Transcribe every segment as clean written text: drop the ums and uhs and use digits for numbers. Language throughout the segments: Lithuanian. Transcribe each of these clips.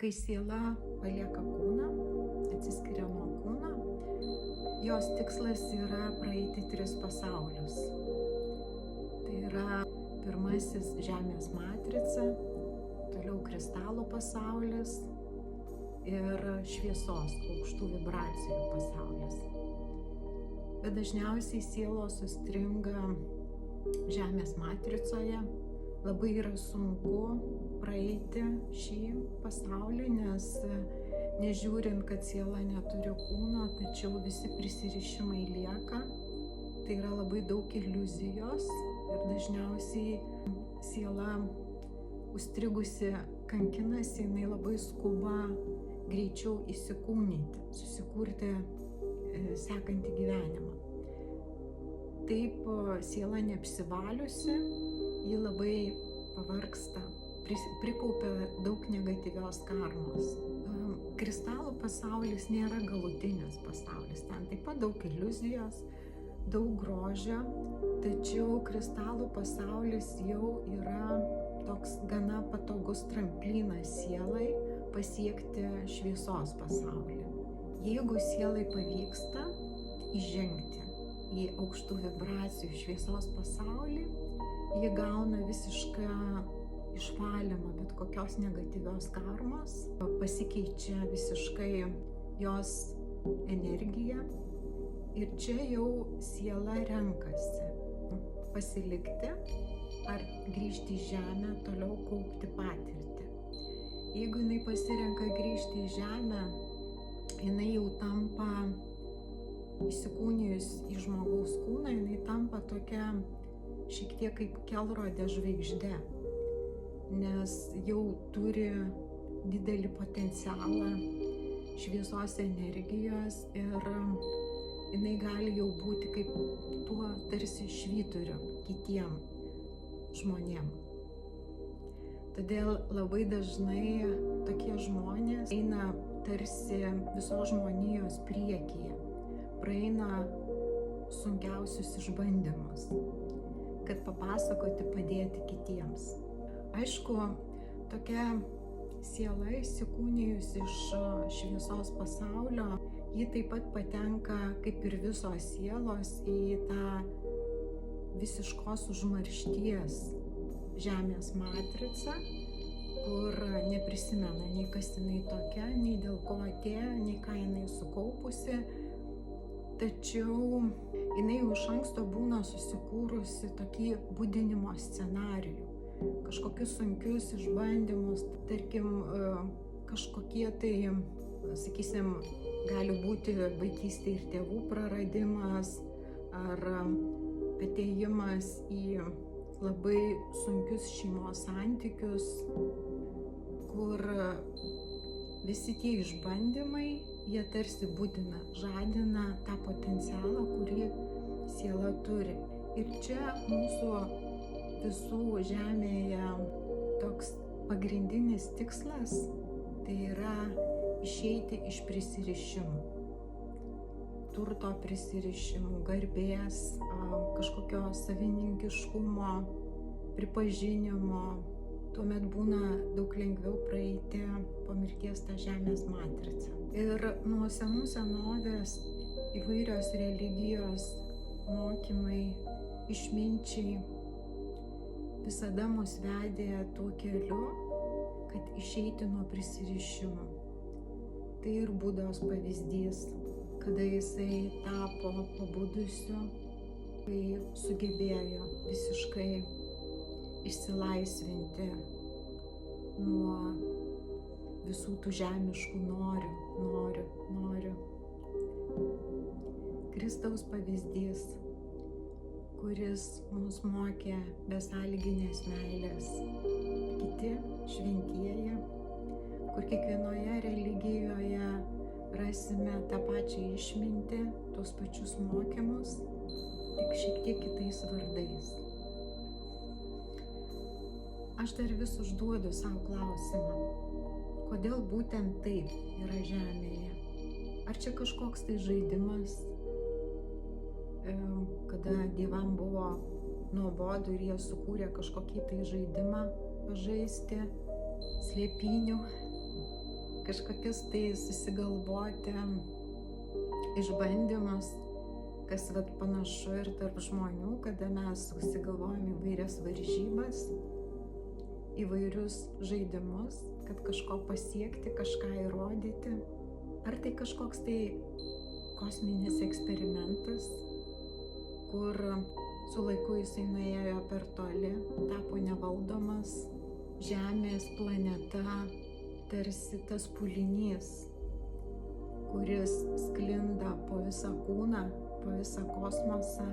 kai siela palieka kūną, atsiskiria nuo kūno, jos tikslas yra praeiti 3 pasaulius. Tai yra pirmasis žemės matrica, toliau kristalų pasaulis ir šviesos, aukštų vibracijų pasaulis. Bet dažniausiai sielos sustringa žemės matricoje. Labai yra sunku praeiti šį pasaulį, nes nežiūrint, kad siela neturi kūno, tačiau visi prisirišimai lieka. Tai yra labai daug iliuzijos ir dažniausiai siela užstrigusi kankinasi, jinai labai skuba greičiau įsikūnyti, susikurti sekantį gyvenimą. Taip siela neapsivaliusi, ji labai pavargsta, prikaupia daug negatyvios karmos. Kristalų pasaulis nėra galutinis pasaulis, ten taip pat daug iliuzijos, daug grožio, tačiau kristalų pasaulis jau yra toks gana patogus tramplynas sielai pasiekti šviesos pasaulį. Jeigu sielai pavyksta įžengti į aukštų vibracijų šviesos pasaulį, ji gauna visišką išvalymą bet kokios negatyvios karmos, pasikeičia visiškai jos energija ir čia jau siela renkasi pasilikti ar grįžti į žemę, toliau kaupti patirtį. Jeigu jinai pasirenka grįžti į žemę, jinai jau tampa įsikūnijus į žmogaus kūną, jinai tampa tokia šiek tiek kaip kelrodė žvaigždė, nes jau turi didelį potencialą šviesos energijos ir jinai gali jau būti kaip tuo tarsi švyturiu kitiem žmonėm. Todėl labai dažnai tokie žmonės eina tarsi visos žmonijos priekyje, praeina sunkiausius išbandymus, kad papasakoti, padėti kitiems. Aišku, tokia siela įsikūnijus iš šviesos pasaulio, ji taip pat patenka, kaip ir visos sielos, į tą visiškos užmaršties žemės matricą, kur neprisimena nei kas jinai tokia, nei dėl ko atėjo, nei ką jinai sukaupusi. Tačiau jinai jau iš anksto būna susikūrusi tokį budinimo scenarijų, kažkokius sunkius išbandymus, tarkim, kažkokie tai, sakysim, gali būti vaikystė ir tėvų praradimas, ar atėjimas į labai sunkius šeimos santykius, kur visi tie išbandymai, jie tarsi budina, žadina tą potencialą, kurį siela turi. Ir čia mūsų visų žemėje toks pagrindinis tikslas, tai yra išeiti iš prisirišimų. Turto prisirišimų, garbės, kažkokio savininkiškumo, pripažinimo. Tuomet būna daug lengviau praeiti po mirties tą žemės matricą. Ir nuo senų senovės įvairios religijos, mokymai, išminčiai visada mus vedė tuo keliu, kad išeiti nuo prisirišimų. Tai ir Budos pavyzdys, kada jisai tapo pabudusiu, kai sugebėjo visiškai išsilaisvinti nuo visų tų žemiškų noriu. Kristaus pavyzdys, kuris mus mokė besąlyginės meilės. Kiti šventieji, kur kiekvienoje religijoje rasime tą pačią išmintį, tos pačius mokymus, tik šiek tiek kitais vardais. Aš dar vis užduodu savo klausimą, kodėl būtent taip yra žemėje? Ar čia kažkoks tai žaidimas, kada dievam buvo nuobodu ir jie sukūrė kažkokį tai žaidimą pažaisti, slėpynių? kažkokius tai susigalvoti išbandymus, kas panašu ir tarp žmonių, kada mes susigalvojam įvairias varžybas, įvairius žaidimus, kad kažko pasiekti, kažką įrodyti. Ar tai kažkoks tai kosminis eksperimentas, kur su laiku jisai nuėjo per toli, tapo nevaldomas, Žemės planeta tarsi tas pūlinys, kuris sklinda po visą kūną, po visą kosmosą,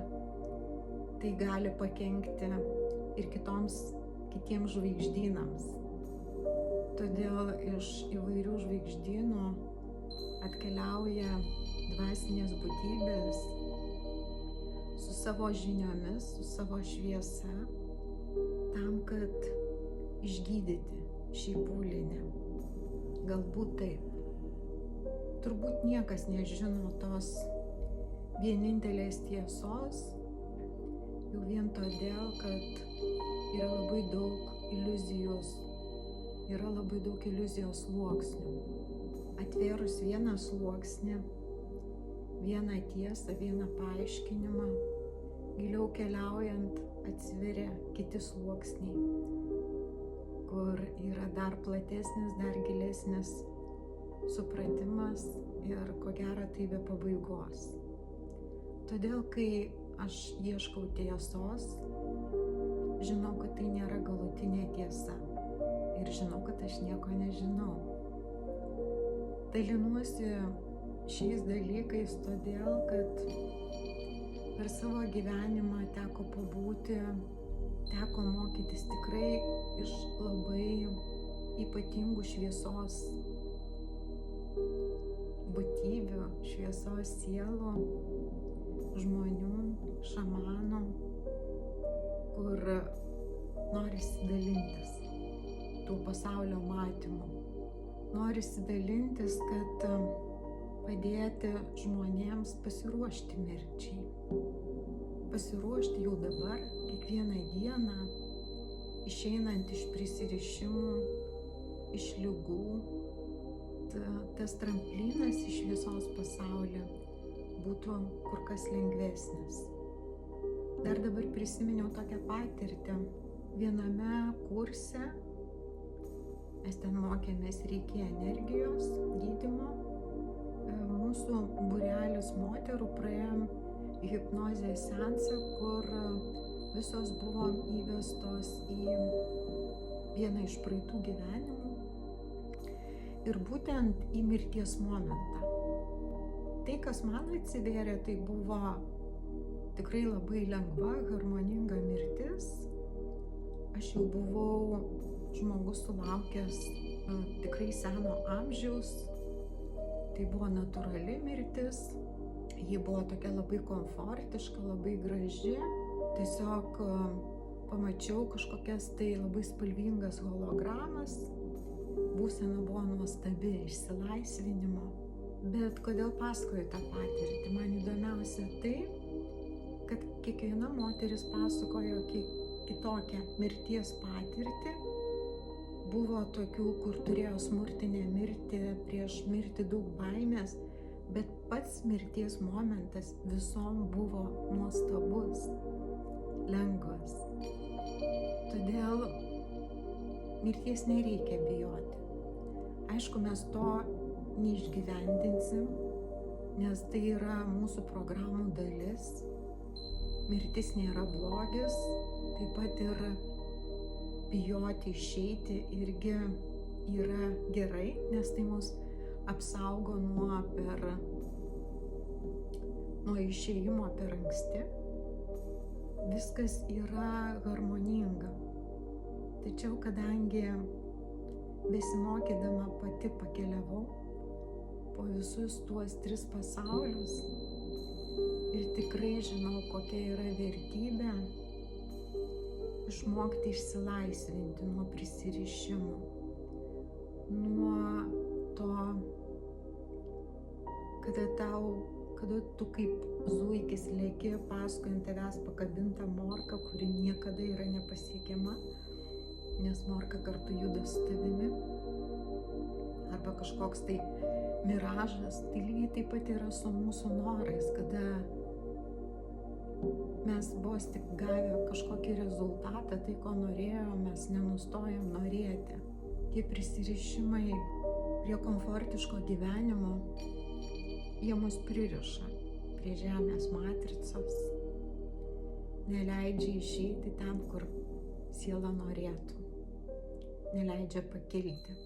tai gali pakenkti ir kitiems žvaigždynams. Todėl iš įvairių žvaigždynų atkeliauja dvasinės būtybės su savo žiniomis, su savo šviesa, tam, kad išgydyti šį pūlinį. Galbūt taip. Turbūt niekas nežino tos vienintelės tiesos, jau vien todėl, kad yra labai daug iliuzijos sluoksnių. Atvėrus vieną sluoksnį, vieną tiesą, vieną paaiškinimą, giliau keliaujant atsiveria kiti sluoksniai, kur yra dar platesnis, dar gilesnis supratimas ir ko gero tai be pabaigos. Todėl, kai aš ieškau tiesos, žinau, kad tai nėra galutinė tiesa ir žinau, kad aš nieko nežinau. Dalinuosi šiais dalykais todėl, kad per savo gyvenimą teko pabūti, teko mokytis tikrai iš labai ypatingų šviesos būtybių, šviesos sielų, žmonių, šamanų, kur norisi dalintis tų pasaulio matymų. Norisi dalintis, kad padėti žmonėms pasiruošti mirčiai. Pasiruošti jau dabar, kiekvieną dieną, išeinant iš prisirišimų, iš ligų. Tas tramplinas iš visos pasaulio būtų kur kas lengvesnis. Dar dabar prisiminiau tokią patirtį. Viename kurse mes ten mokėmės reiki energijos gydymo. Mūsų būrelis moterų praėjom hipnozės seansą, kur visos buvom įvestos į vieną iš praeitų gyvenimų ir būtent į mirties momentą. Tai, kas man atsivėrė, tai buvo tikrai labai lengva, harmoninga mirtis. Aš jau buvau žmogus sulaukęs tikrai seno amžiaus. Tai buvo natūrali mirtis. Ji buvo tokia labai komfortiška, labai graži. Tiesiog pamačiau kažkokias tai labai spalvingas hologramas. Būsena buvo nuostabi, išsilaisvinimo. Bet kodėl pasakoju tą patirtį? Man įdomiausia tai, kad kiekviena moteris pasakojo kitokią mirties patirtį. Buvo tokių, kur turėjo smurtinę mirtį, prieš mirtį daug baimės, bet pats mirties momentas visom buvo nuostabus, lengvas. Todėl mirties nereikia bijoti. Aišku, mes to neišgyvendinsim, nes tai yra mūsų programų dalis. Mirtis nėra blogis, taip pat ir bijoti išeiti irgi yra gerai, nes tai mus apsaugo nuo išėjimo per anksti. Viskas yra harmoninga. Tačiau kadangi besimokydama pati pakeliavau po visus tuos 3 pasaulius ir tikrai žinau, kokia yra vertybė išmokti išsilaisvinti nuo prisirišimų, nuo to, kada tu kaip zuikis leki paskui ant tavęs pakabintą morką, kuri niekada yra nepasiekiama, nes morka kartu juda su tavimi, arba arba kažkoks tai miražas, tai lygiai taip pat yra su mūsų norais, kada mes vos tik gavę kažkokį rezultatą, tai ko norėjom, mes nenustojam norėti. Tie prisirišimai prie komfortiško gyvenimo, jie mus pririša prie žemės matricos, neleidžia išeiti ten, kur siela norėtų, neleidžia pakilti.